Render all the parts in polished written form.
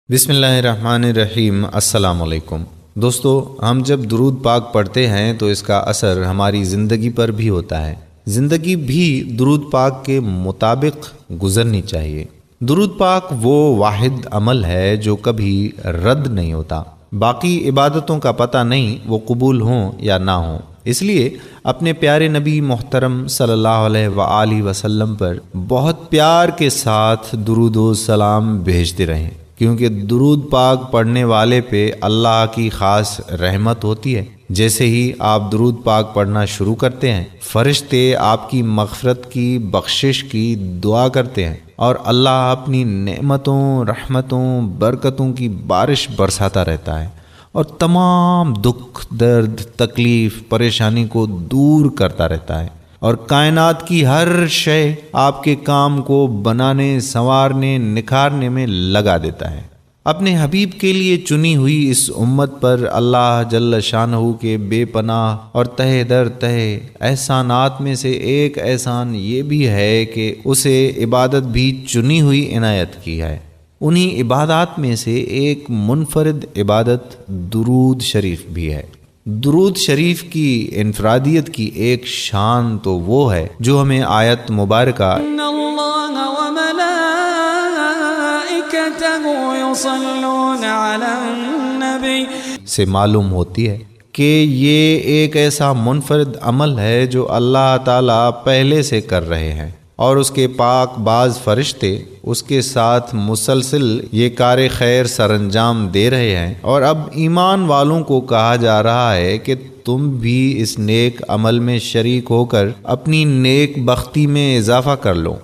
بسم اللہ الرحمن الرحیم۔ السلام علیکم دوستو، ہم جب درود پاک پڑھتے ہیں تو اس کا اثر ہماری زندگی پر بھی ہوتا ہے۔ زندگی بھی درود پاک کے مطابق گزرنی چاہیے۔ درود پاک وہ واحد عمل ہے جو کبھی رد نہیں ہوتا۔ باقی عبادتوں کا پتہ نہیں وہ قبول ہوں یا نہ ہوں، اس لیے اپنے پیارے نبی محترم صلی اللہ علیہ وآلہ وسلم پر بہت پیار کے ساتھ درود و سلام بھیجتے رہیں، کیونکہ درود پاک پڑھنے والے پہ اللہ کی خاص رحمت ہوتی ہے۔ جیسے ہی آپ درود پاک پڑھنا شروع کرتے ہیں، فرشتے آپ کی مغفرت کی، بخشش کی دعا کرتے ہیں اور اللہ اپنی نعمتوں، رحمتوں، برکتوں کی بارش برساتا رہتا ہے اور تمام دکھ، درد، تکلیف، پریشانی کو دور کرتا رہتا ہے، اور کائنات کی ہر شے آپ کے کام کو بنانے، سنوارنے، نکھارنے میں لگا دیتا ہے۔ اپنے حبیب کے لیے چنی ہوئی اس امت پر اللہ جل شانہ کے بے پناہ اور تہہ در تہہ احسانات میں سے ایک احسان یہ بھی ہے کہ اسے عبادت بھی چنی ہوئی عنایت کی ہے۔ انہی عبادات میں سے ایک منفرد عبادت درود شریف بھی ہے۔ درود شریف کی انفرادیت کی ایک شان تو وہ ہے جو ہمیں آیت مبارکہ ان اللہ وملائکتہ یصلون علی النبی سے معلوم ہوتی ہے کہ یہ ایک ایسا منفرد عمل ہے جو اللہ تعالیٰ پہلے سے کر رہے ہیں، اور اس کے پاک باز فرشتے اس کے ساتھ مسلسل یہ کار خیر سر انجام دے رہے ہیں، اور اب ایمان والوں کو کہا جا رہا ہے کہ تم بھی اس نیک عمل میں شریک ہو کر اپنی نیک بختی میں اضافہ کر لو۔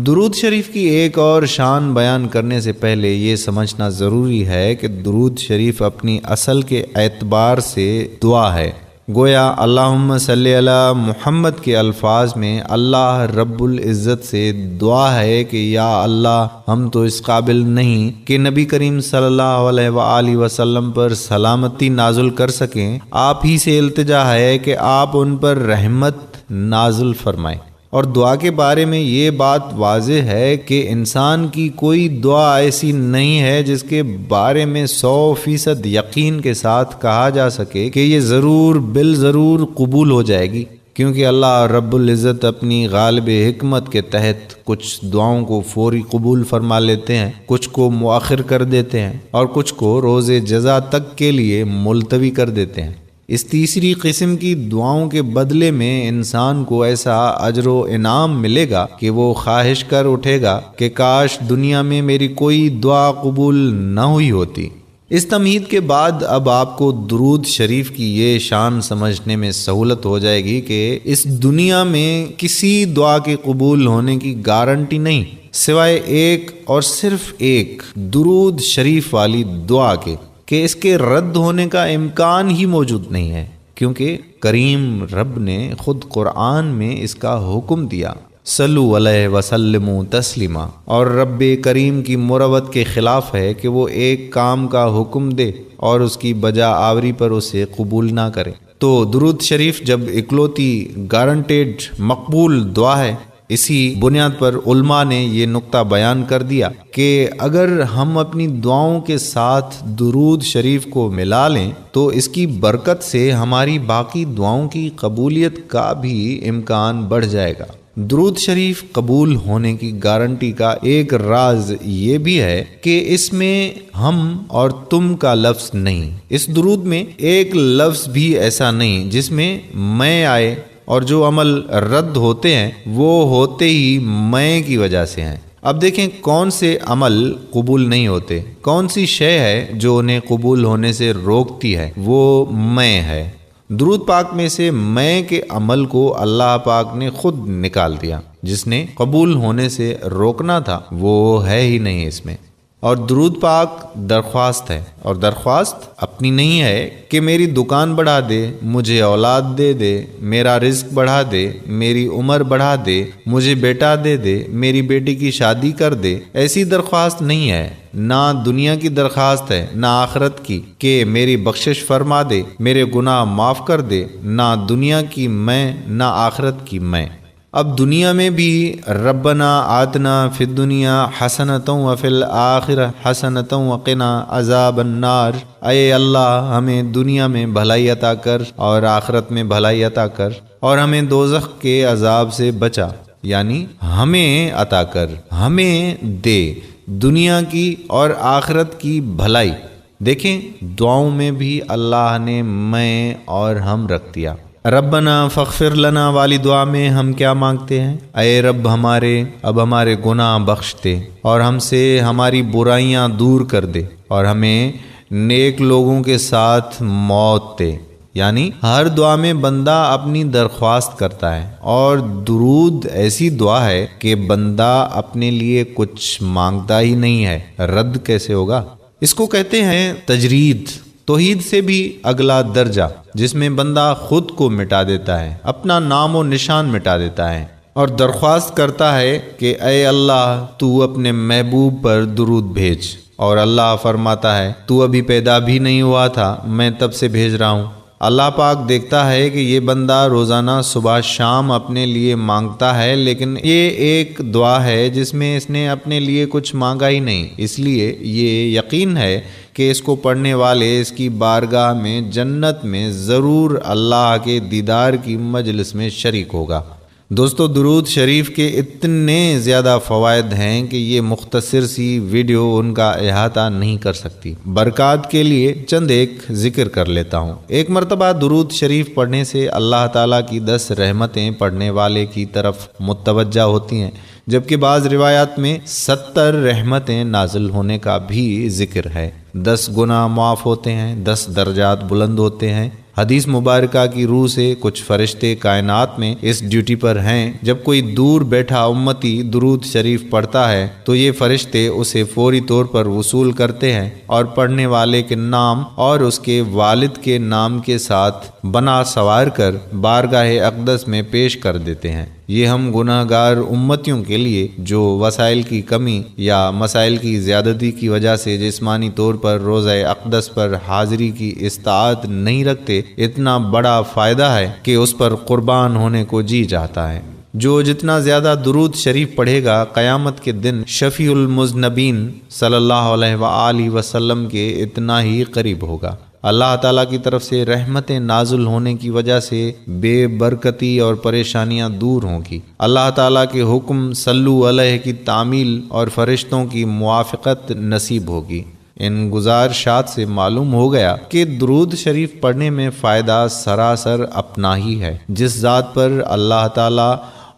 درود شریف کی ایک اور شان بیان کرنے سے پہلے یہ سمجھنا ضروری ہے کہ درود شریف اپنی اصل کے اعتبار سے دعا ہے۔ گویا اللہم صلی علی محمد کے الفاظ میں اللہ رب العزت سے دعا ہے کہ یا اللہ، ہم تو اس قابل نہیں کہ نبی کریم صلی اللہ علیہ وآلہ وسلم پر سلامتی نازل کر سکیں، آپ ہی سے التجا ہے کہ آپ ان پر رحمت نازل فرمائیں۔ اور دعا کے بارے میں یہ بات واضح ہے کہ انسان کی کوئی دعا ایسی نہیں ہے جس کے بارے میں 100% یقین کے ساتھ کہا جا سکے کہ یہ ضرور بالضرور قبول ہو جائے گی، کیونکہ اللہ رب العزت اپنی غالب حکمت کے تحت کچھ دعاؤں کو فوری قبول فرما لیتے ہیں، کچھ کو مؤخر کر دیتے ہیں، اور کچھ کو روز جزا تک کے لیے ملتوی کر دیتے ہیں۔ اس تیسری قسم کی دعاؤں کے بدلے میں انسان کو ایسا اجر و انعام ملے گا کہ وہ خواہش کر اٹھے گا کہ کاش دنیا میں میری کوئی دعا قبول نہ ہوئی ہوتی۔ اس تمہید کے بعد اب آپ کو درود شریف کی یہ شان سمجھنے میں سہولت ہو جائے گی کہ اس دنیا میں کسی دعا کے قبول ہونے کی گارنٹی نہیں، سوائے ایک اور صرف ایک درود شریف والی دعا کے، کہ اس کے رد ہونے کا امکان ہی موجود نہیں ہے، کیونکہ کریم رب نے خود قرآن میں اس کا حکم دیا، صلو علیہ وسلم تسلیما، اور رب کریم کی مروت کے خلاف ہے کہ وہ ایک کام کا حکم دے اور اس کی بجا آوری پر اسے قبول نہ کرے۔ تو درود شریف جب اکلوتی گارنٹیڈ مقبول دعا ہے، اسی بنیاد پر علماء نے یہ نقطہ بیان کر دیا کہ اگر ہم اپنی دعاؤں کے ساتھ درود شریف کو ملا لیں تو اس کی برکت سے ہماری باقی دعاؤں کی قبولیت کا بھی امکان بڑھ جائے گا۔ درود شریف قبول ہونے کی گارنٹی کا ایک راز یہ بھی ہے کہ اس میں ہم اور تم کا لفظ نہیں، اس درود میں ایک لفظ بھی ایسا نہیں جس میں میں آئے، اور جو عمل رد ہوتے ہیں وہ ہوتے ہی میں کی وجہ سے ہیں۔ اب دیکھیں کون سے عمل قبول نہیں ہوتے، کون سی شے ہے جو انہیں قبول ہونے سے روکتی ہے، وہ میں ہے۔ درود پاک میں سے میں کے عمل کو اللہ پاک نے خود نکال دیا، جس نے قبول ہونے سے روکنا تھا وہ ہے ہی نہیں اس میں۔ اور درود پاک درخواست ہے، اور درخواست اپنی نہیں ہے کہ میری دکان بڑھا دے، مجھے اولاد دے دے، میرا رزق بڑھا دے، میری عمر بڑھا دے، مجھے بیٹا دے دے، میری بیٹی کی شادی کر دے۔ ایسی درخواست نہیں ہے، نہ دنیا کی درخواست ہے نہ آخرت کی کہ میری بخشش فرما دے، میرے گناہ معاف کر دے، نہ دنیا کی میں نہ آخرت کی میں۔ اب دنیا میں بھی ربنا آتنا فی الدنیا حسنۃ وفی الآخرہ حسنۃ وقنا عذاب النار، اے اللہ ہمیں دنیا میں بھلائی عطا کر اور آخرت میں بھلائی عطا کر، اور ہمیں دوزخ کے عذاب سے بچا، یعنی ہمیں عطا کر، ہمیں دے دنیا کی اور آخرت کی بھلائی۔ دیکھیں دعاؤں میں بھی اللہ نے میں اور ہم رکھ دیا۔ ربنا فاغفر لنا والی دعا میں ہم کیا مانگتے ہیں؟ اے رب ہمارے اب ہمارے گناہ بخش دے اور ہم سے ہماری برائیاں دور کر دے اور ہمیں نیک لوگوں کے ساتھ موت دے۔ یعنی ہر دعا میں بندہ اپنی درخواست کرتا ہے، اور درود ایسی دعا ہے کہ بندہ اپنے لیے کچھ مانگتا ہی نہیں ہے، رد کیسے ہوگا؟ اس کو کہتے ہیں تجرید، توحید سے بھی اگلا درجہ، جس میں بندہ خود کو مٹا دیتا ہے، اپنا نام و نشان مٹا دیتا ہے اور درخواست کرتا ہے کہ اے اللہ تو اپنے محبوب پر درود بھیج، اور اللہ فرماتا ہے تو ابھی پیدا بھی نہیں ہوا تھا، میں تب سے بھیج رہا ہوں۔ اللہ پاک دیکھتا ہے کہ یہ بندہ روزانہ صبح شام اپنے لیے مانگتا ہے، لیکن یہ ایک دعا ہے جس میں اس نے اپنے لیے کچھ مانگا ہی نہیں، اس لیے یہ یقین ہے کہ اس کو پڑھنے والے اس کی بارگاہ میں جنت میں ضرور اللہ کے دیدار کی مجلس میں شریک ہوگا۔ دوستو درود شریف کے اتنے زیادہ فوائد ہیں کہ یہ مختصر سی ویڈیو ان کا احاطہ نہیں کر سکتی۔ برکات کے لیے چند ایک ذکر کر لیتا ہوں۔ ایک مرتبہ درود شریف پڑھنے سے اللہ تعالیٰ کی 10 رحمتیں پڑھنے والے کی طرف متوجہ ہوتی ہیں، جبکہ بعض روایات میں 70 رحمتیں نازل ہونے کا بھی ذکر ہے۔ 10 گناہ معاف ہوتے ہیں، 10 درجات بلند ہوتے ہیں۔ حدیث مبارکہ کی روح سے کچھ فرشتے کائنات میں اس ڈیوٹی پر ہیں، جب کوئی دور بیٹھا امتی درود شریف پڑھتا ہے تو یہ فرشتے اسے فوری طور پر وصول کرتے ہیں اور پڑھنے والے کے نام اور اس کے والد کے نام کے ساتھ بنا سوار کر بارگاہ اقدس میں پیش کر دیتے ہیں۔ یہ ہم گناہ گار امتیوں کے لیے جو وسائل کی کمی یا مسائل کی زیادتی کی وجہ سے جسمانی طور پر روزہ اقدس پر حاضری کی استطاعت نہیں رکھتے، اتنا بڑا فائدہ ہے کہ اس پر قربان ہونے کو جی چاہتا ہے۔ جو جتنا زیادہ درود شریف پڑھے گا قیامت کے دن شفیع المذنبین صلی اللہ علیہ وآلہ وسلم کے اتنا ہی قریب ہوگا۔ اللہ تعالیٰ کی طرف سے رحمتیں نازل ہونے کی وجہ سے بے برکتی اور پریشانیاں دور ہوں گی۔ اللہ تعالیٰ کے حکم صلو علیہ کی تعمیل اور فرشتوں کی موافقت نصیب ہوگی۔ ان گزارشات سے معلوم ہو گیا کہ درود شریف پڑھنے میں فائدہ سراسر اپنا ہی ہے۔ جس ذات پر اللہ تعالیٰ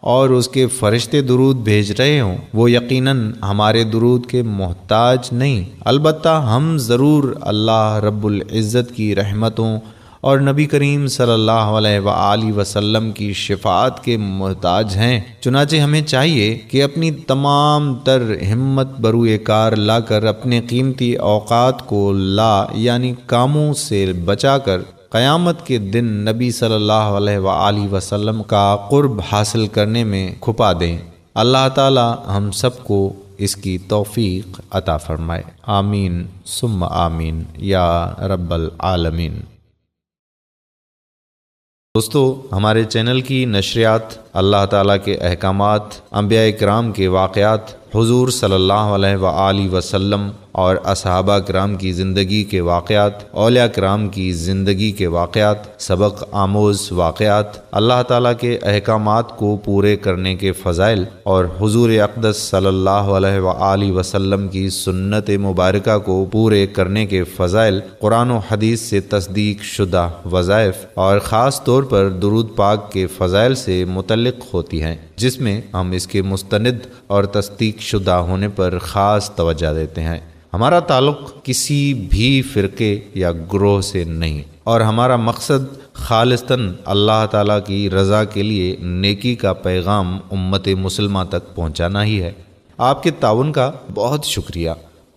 اور اس کے فرشتے درود بھیج رہے ہوں وہ یقیناً ہمارے درود کے محتاج نہیں، البتہ ہم ضرور اللہ رب العزت کی رحمتوں اور نبی کریم صلی اللہ علیہ وآلہ وسلم کی شفاعت کے محتاج ہیں۔ چنانچہ ہمیں چاہیے کہ اپنی تمام تر ہمت بروئے کار لا کر اپنے قیمتی اوقات کو یعنی کاموں سے بچا کر قیامت کے دن نبی صلی اللہ علیہ وآلہ وسلم کا قرب حاصل کرنے میں کھپا دیں۔ اللہ تعالی ہم سب کو اس کی توفیق عطا فرمائے، آمین ثم آمین یا رب العالمین۔ دوستو ہمارے چینل کی نشریات اللہ تعالیٰ کے احکامات، انبیاء کرام کے واقعات، حضور صلی اللہ علیہ وآلہ وسلم اور اصحابہ کرام کی زندگی کے واقعات، اولیاء کرام کی زندگی کے واقعات، سبق آموز واقعات، اللہ تعالیٰ کے احکامات کو پورے کرنے کے فضائل اور حضور اقدس صلی اللہ علیہ وآلہ وسلم کی سنت مبارکہ کو پورے کرنے کے فضائل، قرآن و حدیث سے تصدیق شدہ وظائف اور خاص طور پر درود پاک کے فضائل سے متعلق ہوتی ہیں، جس میں ہم اس کے مستند اور تصدیق شدہ ہونے پر خاص توجہ دیتے ہیں۔ ہمارا تعلق کسی بھی فرقے یا گروہ سے نہیں، اور ہمارا مقصد خالصتاً اللہ تعالیٰ کی رضا کے لیے نیکی کا پیغام امت مسلمہ تک پہنچانا ہی ہے۔ آپ کے تعاون کا بہت شکریہ۔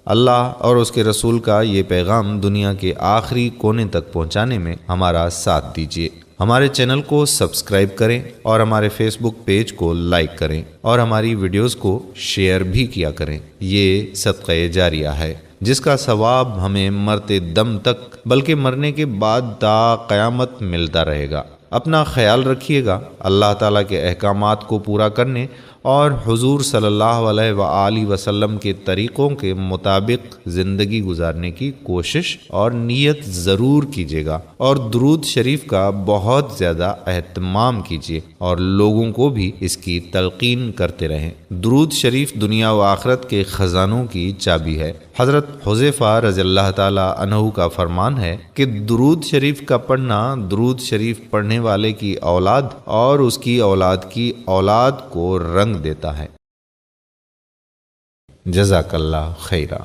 اللہ اور اس کے رسول کا یہ پیغام دنیا کے آخری کونے تک پہنچانے میں ہمارا ساتھ دیجیے۔ ہمارے چینل کو سبسکرائب کریں اور ہمارے فیس بک پیج کو لائک کریں اور ہماری ویڈیوز کو شیئر بھی کیا کریں۔ یہ صدقہ جاریہ ہے جس کا ثواب ہمیں مرتے دم تک بلکہ مرنے کے بعد تا قیامت ملتا رہے گا۔ اپنا خیال رکھیے گا اللہ تعالیٰ کے احکامات کو پورا کرنے اور حضور صلی اللہ علیہ وآلہ وسلم کے طریقوں کے مطابق زندگی گزارنے کی کوشش اور نیت ضرور کیجیے گا، اور درود شریف کا بہت زیادہ اہتمام کیجیے اور لوگوں کو بھی اس کی تلقین کرتے رہیں۔ درود شریف دنیا و آخرت کے خزانوں کی چابی ہے۔ حضرت حذیفہ رضی اللہ تعالی عنہ کا فرمان ہے کہ درود شریف کا پڑھنا درود شریف پڑھنے والے کی اولاد اور اس کی اولاد کی اولاد کو رنگ دیتا ہے۔ جزاک اللہ خیرہ۔